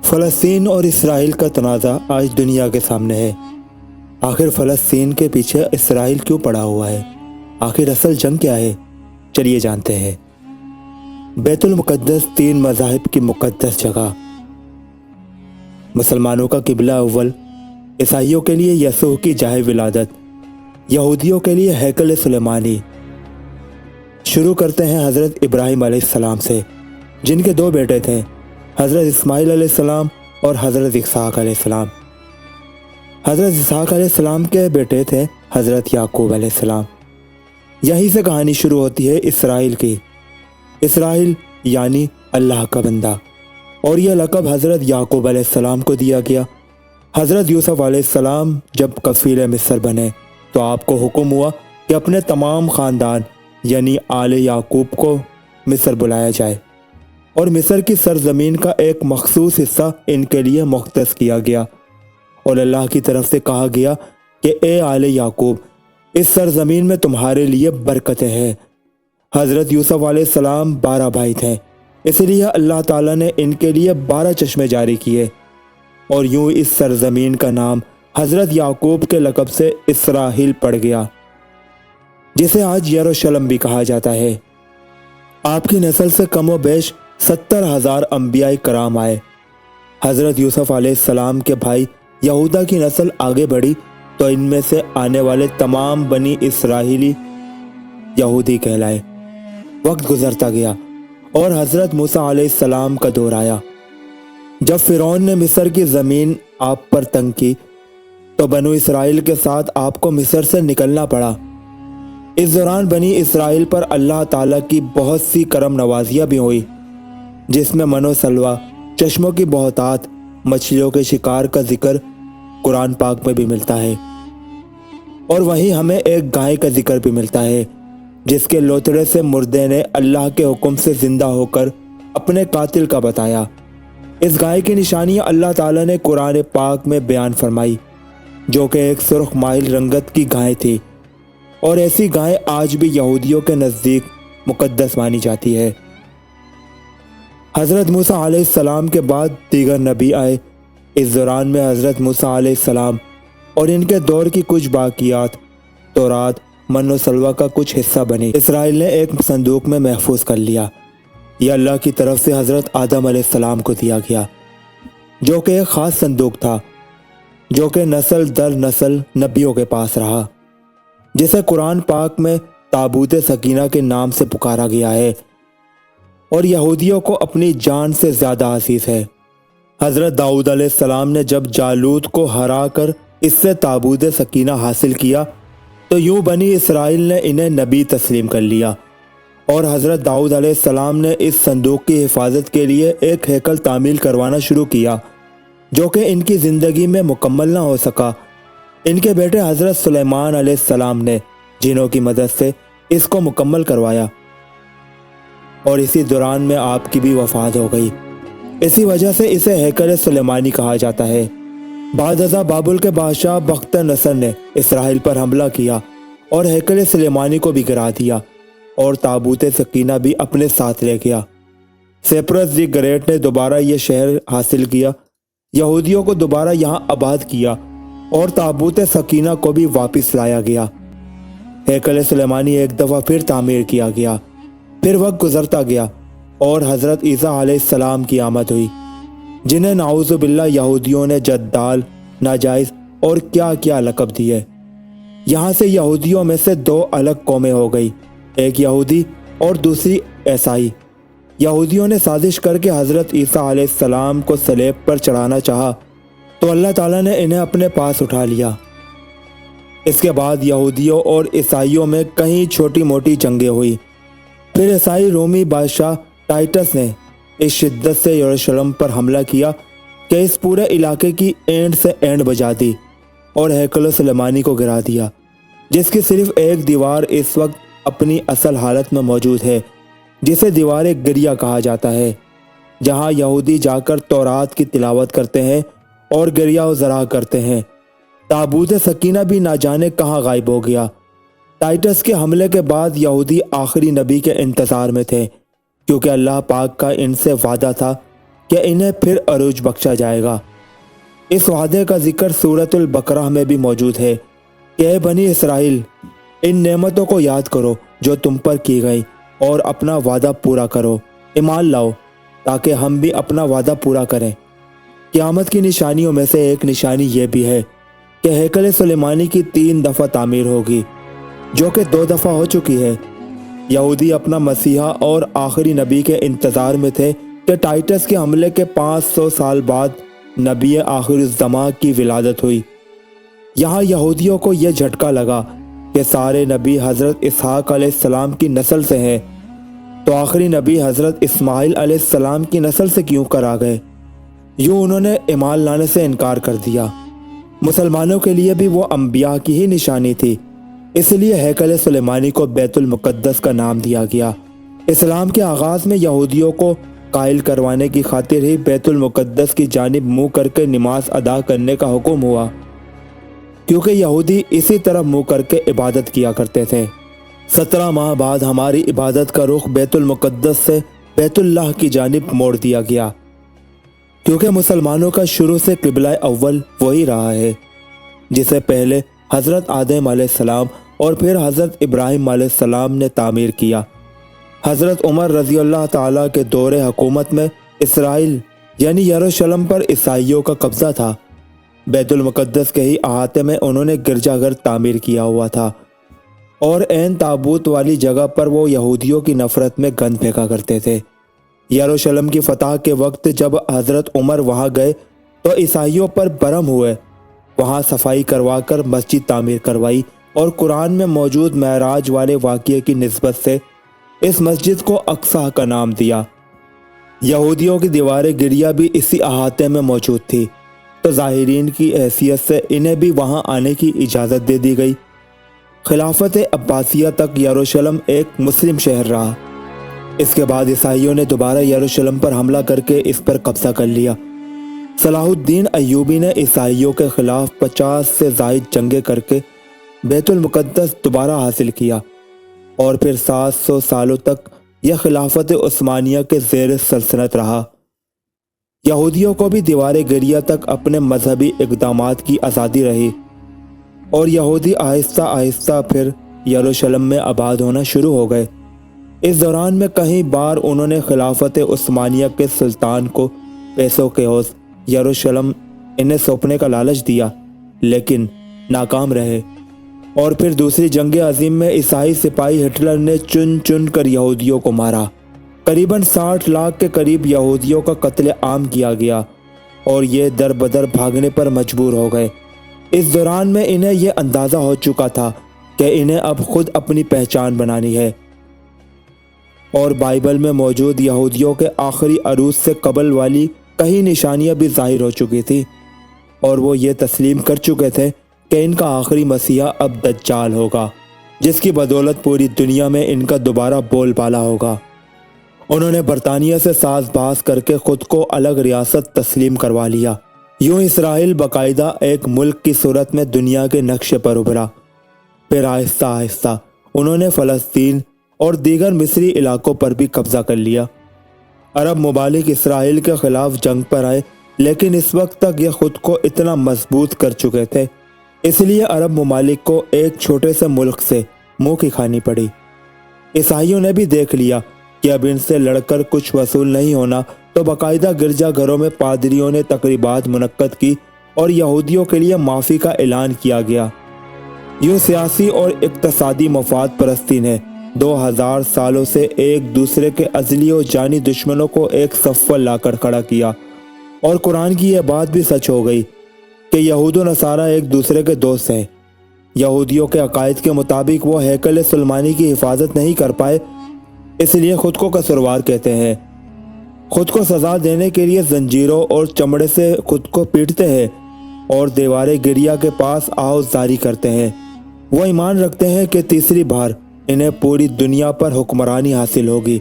فلسطین اور اسرائیل کا تنازع آج دنیا کے سامنے ہے۔ آخر فلسطین کے پیچھے اسرائیل کیوں پڑا ہوا ہے؟ آخر اصل جنگ کیا ہے؟ چلیے جانتے ہیں۔ بیت المقدس تین مذاہب کی مقدس جگہ، مسلمانوں کا قبلہ اول، عیسائیوں کے لیے یسوع کی جائے ولادت، یہودیوں کے لیے ہیکل سلیمانی۔ شروع کرتے ہیں حضرت ابراہیم علیہ السلام سے، جن کے دو بیٹے تھے، حضرت اسماعیل علیہ السلام اور حضرت اسحاق علیہ السلام۔ حضرت اسحاق علیہ السلام کے بیٹے تھے حضرت یعقوب علیہ السلام۔ یہیں سے کہانی شروع ہوتی ہے اسرائیل کی۔ اسرائیل یعنی اللہ کا بندہ، اور یہ لقب حضرت یعقوب علیہ السلام کو دیا گیا۔ حضرت یوسف علیہ السلام جب کفیل مصر بنے تو آپ کو حکم ہوا کہ اپنے تمام خاندان یعنی آل یعقوب کو مصر بلایا جائے، اور مصر کی سرزمین کا ایک مخصوص حصہ ان کے لیے مختص کیا گیا، اور اللہ کی طرف سے کہا گیا کہ اے آل یعقوب، اس سرزمین میں تمہارے لیے برکتیں ہیں۔ حضرت یوسف علیہ السلام 12 بھائی تھے، اس لیے اللہ تعالیٰ نے ان کے لیے 12 چشمے جاری کیے، اور یوں اس سرزمین کا نام حضرت یعقوب کے لقب سے اسرائیل پڑ گیا، جسے آج یروشلم بھی کہا جاتا ہے۔ آپ کی نسل سے کم و بیش 70,000 انبیاء کرام آئے۔ حضرت یوسف علیہ السلام کے بھائی یہودا کی نسل آگے بڑھی تو ان میں سے آنے والے تمام بنی اسرائیلی یہودی کہلائے۔ وقت گزرتا گیا اور حضرت موسیٰ علیہ السلام کا دور آیا۔ جب فرعون نے مصر کی زمین آپ پر تنگ کی تو بنو اسرائیل کے ساتھ آپ کو مصر سے نکلنا پڑا۔ اس دوران بنی اسرائیل پر اللہ تعالیٰ کی بہت سی کرم نوازیاں بھی ہوئی، جس میں من و سلوہ، چشموں کی بہتات، مچھلیوں کے شکار کا ذکر قرآن پاک میں بھی ملتا ہے، اور وہیں ہمیں ایک گائے کا ذکر بھی ملتا ہے جس کے لوتڑے سے مردے نے اللہ کے حکم سے زندہ ہو کر اپنے قاتل کا بتایا۔ اس گائے کی نشانیاں اللہ تعالیٰ نے قرآن پاک میں بیان فرمائی، جو کہ ایک سرخ مائل رنگت کی گائے تھی، اور ایسی گائے آج بھی یہودیوں کے نزدیک مقدس مانی جاتی ہے۔ حضرت موسیٰ علیہ السلام کے بعد دیگر نبی آئے۔ اس دوران میں حضرت موسیٰ علیہ السلام اور ان کے دور کی کچھ باقیات تورات، من و سلوہ کا کچھ حصہ بنی اسرائیل نے ایک صندوق میں محفوظ کر لیا۔ یہ اللہ کی طرف سے حضرت آدم علیہ السلام کو دیا گیا، جو کہ ایک خاص صندوق تھا، جو کہ نسل در نسل نبیوں کے پاس رہا، جسے قرآن پاک میں تابوت سکینہ کے نام سے پکارا گیا ہے، اور یہودیوں کو اپنی جان سے زیادہ عزیز ہے۔ حضرت داؤد علیہ السلام نے جب جالوت کو ہرا کر اس سے تابوت سکینہ حاصل کیا تو یوں بنی اسرائیل نے انہیں نبی تسلیم کر لیا، اور حضرت داؤد علیہ السلام نے اس صندوق کی حفاظت کے لیے ایک ہیکل تعمیر کروانا شروع کیا، جو کہ ان کی زندگی میں مکمل نہ ہو سکا۔ ان کے بیٹے حضرت سلیمان علیہ السلام نے جنوں کی مدد سے اس کو مکمل کروایا، اور اسی دوران میں آپ کی بھی وفات ہو گئی۔ اسی وجہ سے اسے ہیکل سلیمانی کہا جاتا ہے۔ بعد ازاں بابل کے بادشاہ بخت نصر نے اسرائیل پر حملہ کیا اور ہیکل سلیمانی کو بھی گرا دیا، اور تابوت سکینہ بھی اپنے ساتھ لے گیا۔ سیپرس دی گریٹ نے دوبارہ یہ شہر حاصل کیا، یہودیوں کو دوبارہ یہاں آباد کیا، اور تابوت سکینہ کو بھی واپس لایا گیا۔ ہیکل سلیمانی ایک دفعہ پھر تعمیر کیا گیا۔ پھر وقت گزرتا گیا اور حضرت عیسیٰ علیہ السلام کی آمد ہوئی، جنہیں نعوذ باللہ یہودیوں نے جدال، ناجائز اور کیا کیا لقب دیے۔ یہاں سے یہودیوں میں سے 2 الگ قومیں ہو گئی، ایک یہودی اور دوسری عیسائی۔ یہودیوں نے سازش کر کے حضرت عیسیٰ علیہ السلام کو صلیب پر چڑھانا چاہا تو اللہ تعالیٰ نے انہیں اپنے پاس اٹھا لیا۔ اس کے بعد یہودیوں اور عیسائیوں میں کئی چھوٹی موٹی جنگیں ہوئی۔ پھر عیسائی رومی بادشاہ ٹائٹس نے اس شدت سے یروشلم پر حملہ کیا کہ اس پورے علاقے کی اینڈ سے اینڈ بجا دی، اور ہیکل سلیمانی کو گرا دیا، جس کی صرف ایک دیوار اس وقت اپنی اصل حالت میں موجود ہے، جسے دیوار گریہ کہا جاتا ہے، جہاں یہودی جا کر تورات کی تلاوت کرتے ہیں اور گریہ و ذرا کرتے ہیں۔ تابوت سکینہ بھی نہ جانے کہاں غائب ہو گیا۔ ٹائٹس کے حملے کے بعد یہودی آخری نبی کے انتظار میں تھے، کیونکہ اللہ پاک کا ان سے وعدہ تھا کہ انہیں پھر عروج بخشا جائے گا۔ اس وعدے کا ذکر سورۃ البقرہ میں بھی موجود ہے کہ اے بنی اسرائیل، ان نعمتوں کو یاد کرو جو تم پر کی گئی اور اپنا وعدہ پورا کرو، ایمان لاؤ تاکہ ہم بھی اپنا وعدہ پورا کریں۔ قیامت کی نشانیوں میں سے ایک نشانی یہ بھی ہے کہ ہیکل سلیمانی کی 3 دفعہ تعمیر ہوگی، جو کہ 2 دفعہ ہو چکی ہے۔ یہودی اپنا مسیحا اور آخری نبی کے انتظار میں تھے کہ ٹائٹس کے حملے کے 500 سال بعد نبی آخر الزماں کی ولادت ہوئی۔ یہاں یہودیوں کو یہ جھٹکا لگا کہ سارے نبی حضرت اسحاق علیہ السلام کی نسل سے ہیں، تو آخری نبی حضرت اسماعیل علیہ السلام کی نسل سے کیوں کر آ گئے؟ یوں انہوں نے ایمان لانے سے انکار کر دیا۔ مسلمانوں کے لیے بھی وہ انبیاء کی ہی نشانی تھی، اس لیے ہیکل سلیمانی کو بیت المقدس کا نام دیا گیا۔ اسلام کے آغاز میں یہودیوں کو قائل کروانے کی خاطر ہی بیت المقدس کی جانب منہ کر کے نماز ادا کرنے کا حکم ہوا، کیونکہ یہودی اسی طرح منہ کر کے عبادت کیا کرتے تھے۔ 17 ماہ بعد ہماری عبادت کا رخ بیت المقدس سے بیت اللہ کی جانب موڑ دیا گیا، کیونکہ مسلمانوں کا شروع سے قبلہ اول وہی رہا ہے، جسے پہلے حضرت آدم علیہ السلام اور پھر حضرت ابراہیم علیہ السلام نے تعمیر کیا۔ حضرت عمر رضی اللہ تعالیٰ کے دور حکومت میں اسرائیل یعنی یروشلم پر عیسائیوں کا قبضہ تھا۔ بیت المقدس کے ہی احاطے میں انہوں نے گرجا گھر تعمیر کیا ہوا تھا، اور عین تابوت والی جگہ پر وہ یہودیوں کی نفرت میں گند پھینکا کرتے تھے۔ یروشلم کی فتح کے وقت جب حضرت عمر وہاں گئے تو عیسائیوں پر برہم ہوئے، وہاں صفائی کروا کر مسجد تعمیر کروائی، اور قرآن میں موجود معراج والے واقعے کی نسبت سے اس مسجد کو اقصیٰ کا نام دیا۔ یہودیوں کی دیوار گریہ بھی اسی احاطے میں موجود تھی، تو ظاہرین کی حیثیت سے انہیں بھی وہاں آنے کی اجازت دے دی گئی۔ خلافت عباسیہ تک یروشلم ایک مسلم شہر رہا۔ اس کے بعد عیسائیوں نے دوبارہ یروشلم پر حملہ کر کے اس پر قبضہ کر لیا۔ صلاح الدین ایوبی نے عیسائیوں کے خلاف 50 سے زائد جنگیں کر کے بیت المقدس دوبارہ حاصل کیا، اور پھر 700 سالوں تک یہ خلافت عثمانیہ کے زیر سلطنت رہا۔ یہودیوں کو بھی دیوار گریہ تک اپنے مذہبی اقدامات کی آزادی رہی، اور یہودی آہستہ آہستہ پھر یروشلم میں آباد ہونا شروع ہو گئے۔ اس دوران میں کئی بار انہوں نے خلافت عثمانیہ کے سلطان کو پیسوں کے عوض یروشلم انہیں سونپنے کا لالچ دیا، لیکن ناکام رہے، اور پھر دوسری جنگ عظیم میں عیسائی سپاہی ہٹلر نے چن چن کر یہودیوں کو مارا۔ قریباً 60 لاکھ کے قریب یہودیوں کا قتل عام کیا گیا، اور یہ در بدر بھاگنے پر مجبور ہو گئے۔ اس دوران میں انہیں یہ اندازہ ہو چکا تھا کہ انہیں اب خود اپنی پہچان بنانی ہے، اور بائبل میں موجود یہودیوں کے آخری عروج سے قبل والی کئی نشانیاں بھی ظاہر ہو چکی تھی، اور وہ یہ تسلیم کر چکے تھے کہ ان کا آخری مسیحا اب دجال ہوگا، جس کی بدولت پوری دنیا میں ان کا دوبارہ بول بالا ہوگا۔ انہوں نے برطانیہ سے ساز باز کر کے خود کو الگ ریاست تسلیم کروا لیا۔ یوں اسرائیل باقاعدہ ایک ملک کی صورت میں دنیا کے نقشے پر ابھرا۔ پھر آہستہ آہستہ انہوں نے فلسطین اور دیگر مصری علاقوں پر بھی قبضہ کر لیا۔ عرب ممالک اسرائیل کے خلاف جنگ پر آئے، لیکن اس وقت تک یہ خود کو اتنا مضبوط کر چکے تھے، اس لیے عرب ممالک کو ایک چھوٹے سے ملک سے منہ کی کھانی پڑی۔ عیسائیوں نے بھی دیکھ لیا کہ اب ان سے لڑ کر کچھ وصول نہیں ہونا، تو باقاعدہ گرجا گھروں میں پادریوں نے تقریبات منعقد کی اور یہودیوں کے لیے معافی کا اعلان کیا گیا۔ یوں سیاسی اور اقتصادی مفاد پرستی نے 2000 سالوں سے ایک دوسرے کے ازلی و جانی دشمنوں کو ایک صف پر لا کر کھڑا کیا، اور قرآن کی یہ بات بھی سچ ہو گئی کہ یہود و نصارہ ایک دوسرے کے دوست ہیں۔ یہودیوں کے عقائد کے مطابق وہ ہیکل سلیمانی کی حفاظت نہیں کر پائے، اس لیے خود کو قصوروار کہتے ہیں۔ خود کو سزا دینے کے لیے زنجیروں اور چمڑے سے خود کو پیٹتے ہیں، اور دیوار گریہ کے پاس آہوز جاری کرتے ہیں۔ وہ ایمان رکھتے ہیں کہ تیسری بار انہیں پوری دنیا پر حکمرانی حاصل ہوگی۔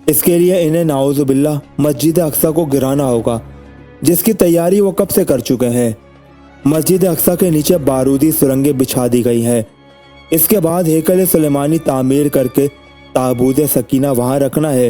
اس کے لیے انہیں نعوذ باللہ مسجد اقصیٰ کو گرانا ہوگا، جس کی تیاری وہ کب سے کر چکے ہیں۔ مسجد اقصیٰ کے نیچے بارودی سرنگیں بچھا دی گئی ہیں۔ اس کے بعد ہیکل سلیمانی تعمیر کر کے تابوت سکینہ وہاں رکھنا ہے۔